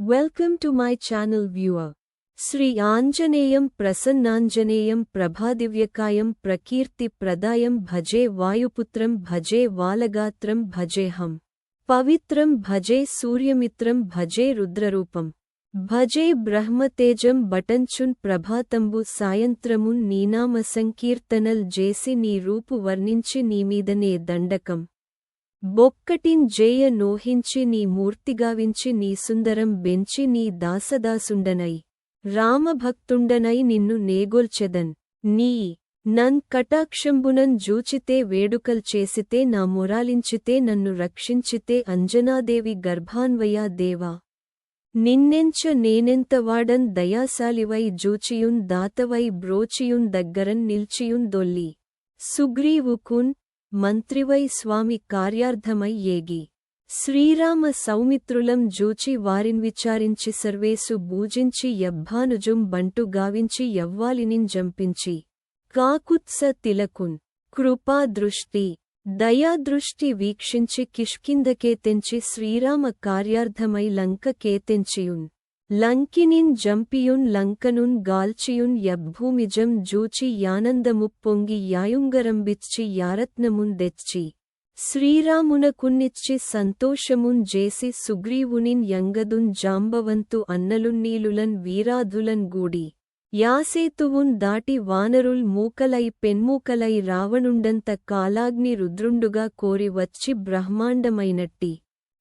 Welcome to my channel viewer. Sri Anjaneyam Prasannanjaneyam Prabhadivyakayam Prakirti Pradayam Bhaje Vayuputram Bhaje Valagatram Bhajeham. Pavitram Bhaje Suryamitram Bhaje Rudrarupam. Bhaje Brahmatejam Batanchun Prabhatambu Sayantramun Neenama Sankirtanal Jesi Nee Roopu Varninchi Neemidane Dandakam. బొక్కటిన్ జేయ నోహించి నీ మూర్తిగావించి నీ సుందరం bench నీ దాసదాసుండనై రామభక్తుండనై నిన్ను నేగొల్చెదన్ నీ నన్ కటాక్షంబునన్ జూచితే వేడుకల్ చేసితే నా మొరాలించితే నన్ను రక్షించితే అంజనాదేవి గర్భాన్వయా దేవా నిన్నెంచ నేనెంతవాడన్ దయాశాలివై జూచియున్ దాతవై బ్రోచియున్ దగ్గరన్ నిల్చియున్ దొల్లి సుగ్రీవుకున్ మంత్రివై స్వామి కార్యార్థమై ఏగి Srirama సౌమిత్రులం జూచి వారిన్విచారించి surveys బూజించి యబ్భానుజుం బంటు గావించి యవ్వాలినిన్ జంపించి కాకుత్స తిలకున్ కృపాదృష్టి దయాదృష్టి వీక్షించి కిష్కిందకే తెంచి శ్రీరామ కార్యార్థమై లంక కేతెంచియున్ లంకినిన్ జంపియున్ లంకనున్ గాల్చియున్ యబ్భూమిజం జూచి యానందముప్పొంగి యాయుంగరంబిచ్చి యారత్నమున్ దెచ్చి శ్రీరామునకున్నిచ్చి సంతోషమున్ జేసి సుగ్రీవునిన్ యంగదున్ జాంబవంతు అన్నలున్నీలులన్ వీరాధులన్ గూడి యాసేతువున్ దాటి వానరుల్ మూకలై పెన్మూకలై రావణుండంత కాలాగ్ని రుద్రుండుగా కోరి వచ్చి బ్రహ్మాండమైనట్టి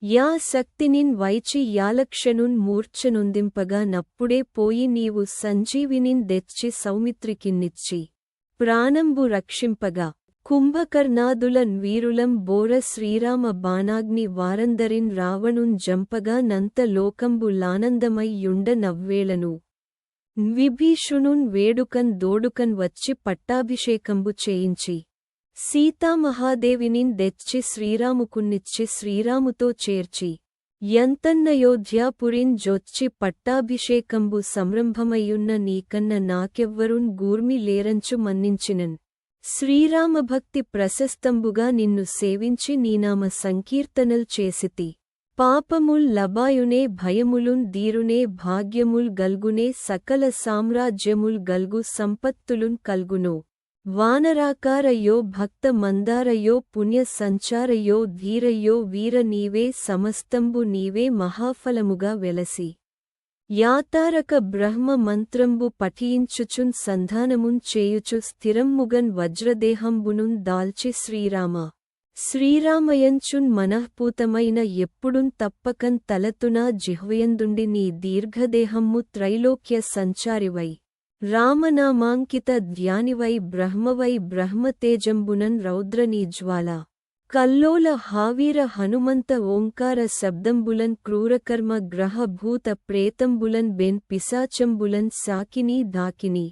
యా శక్తినిన్ వైచి యాలక్షనున్ మూర్ఛనొందింపగా నప్పుడే పోయి నీవు సంజీవినిన్ దెచ్చి సౌమిత్రికిన్నిచ్చి ప్రాణంబు రక్షింపగా కుంభకర్ణాదులన్ వీరులం బోర శ్రీరామ బాణాగ్ని వారందరిన్ రావణున్ జంపగా నంత లోకంబు లానందమై యుండ నవ్వేళను విభీషునున్ వేడుకన్ దోడుకన్ వచ్చి పట్టాభిషేకంబు చేయించి సీతామహాదేవినిన్ దెచ్చి శ్రీరాముకున్నిచ్చి శ్రీరాముతో చేర్చి యంతన్నయోధ్యాపురిన్ జొచ్చి పట్టాభిషేకంబు సంరంభమయ్యున్న నీకన్న నాకెవ్వరున్ గూర్మి లేరంచు మన్నించినన్ శ్రీరామభక్తి ప్రశస్తంబుగా నిన్ను సేవించి నీనామ సంకీర్తనల్ చేసితి పాపముల్ లబాయునే భయములున్ దీరునే భాగ్యముల్ గల్గునే సకల సామ్రాజ్యముల్ గల్గు సంపత్తులున్ కల్గునో వానరాకారయో భక్త మందారయో పుణ్య సంచారయో ధీరయో వీర నీవే సమస్తంబు నీవే మహాఫలముగా వెలసి యాతారక బ్రహ్మ మంత్రంబు పఠియించుచున్ సంధానమున్ చేయుచు స్థిరంముగన్ వజ్రదేహంబునున్ దాల్చి శ్రీరామయంచున్ మనఃపూతమైన ఎప్పుడున్ తప్పకన్ తలతునా జిహ్వయందుండి నీ దీర్ఘదేహమ్ము త్రైలోక్య సంచారివై రామనామాంకిత ధ్యానివై బ్రహ్మవై బ్రహ్మతేజంబునన్ రౌద్రనీ జ్వాల కల్లోల హావీర హనుమంత ఓంకార శబ్దంబులన్ క్రూరకర్మ గ్రహ భూత ప్రేతంబులన్ బెన్ పిశాచంబులన్ సాకినీ దాకిని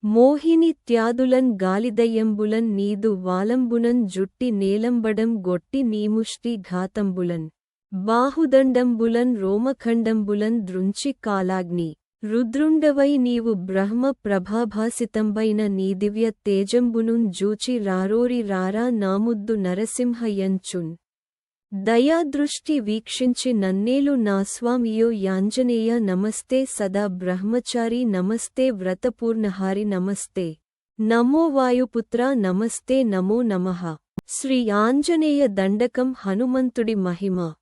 మోహిని త్యాదులన్ గాలిదయ్యంబులన్ నీదు వాలంబునన్ జుట్టి నేలంబడం గొట్టి నీముష్టి ఘాతంబులన్ బాహుదండంబులన్ రోమఖండంబులన్ దృంచి కాలాగ్ని రుద్రుండవై నీవు బ్రహ్మ ప్రభాభాసితంబైన నీ దివ్య తేజంబునున్ జూచి రారోరి రారా నాముద్దు నరసింహయంచున్ దయాదృష్టి వీక్షించి నన్నేలు నా స్వామియో యాంజనేయ నమస్తే సదా బ్రహ్మచారి నమస్తే వ్రతపూర్ణహారి నమస్తే నమో వాయుపుత్ర నమస్తే నమో నమః. శ్రీ ఆంజనేయ దండకం హనుమంతుడి మహిమ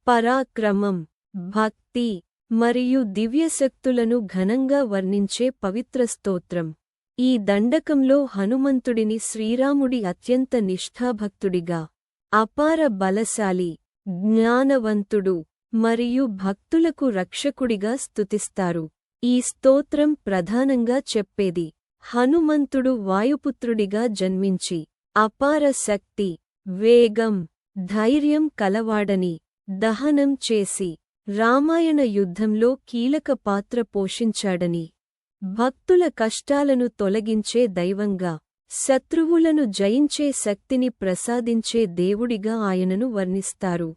పరాక్రమం భక్తి మరియు దివ్యశక్తులను ఘనంగా వర్ణించే పవిత్ర స్తోత్రం. ఈ దండకంలో హనుమంతుడిని శ్రీరాముడి అత్యంత నిష్ఠాభక్తుడిగా అపార బలశాలి జ్ఞానవంతుడు మరియు భక్తులకు రక్షకుడిగా స్తుతిస్తారు. ఈ స్తోత్రం ప్రధానంగా చెప్పేది హనుమంతుడు వాయుపుత్రుడిగా జన్మించి అపార శక్తి వేగం ధైర్యం కలవాడని దహనం చేసి రామాయణ యుద్ధంలో కీలక పాత్ర పోషించాడని భక్తుల కష్టాలను తొలగించే దైవంగా శత్రువులను జయించే శక్తిని ప్రసాదించే దేవుడిగా ఆయనను వర్ణిస్తారు.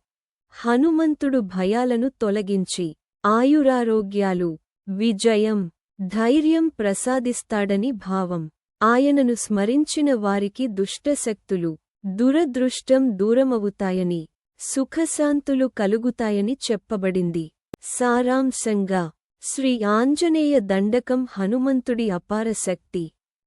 హనుమంతుడు భయాలను తొలగించి ఆయురారోగ్యాలు విజయం ధైర్యం ప్రసాదిస్తాడని భావం. ఆయనను స్మరించిన వారికి దుష్టశక్తులు దురదృష్టం దూరమవుతాయని సుఖశాంతులు కలుగుతాయని చెప్పబడింది. సారాంశంగా శ్రీ ఆంజనేయ దండకం హనుమంతుడి అపార శక్తి,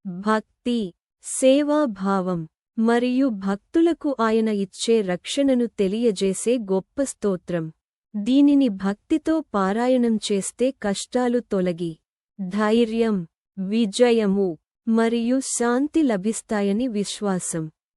భక్తి, సేవాభావం మరియు భక్తులకు ఆయన ఇచ్చే రక్షణను తెలియజేసే గొప్ప స్తోత్రం. దీనిని భక్తితో పారాయణం చేస్తే కష్టాలు తొలగి ధైర్యం, విజయము మరియు శాంతి లభిస్తాయని విశ్వాసం.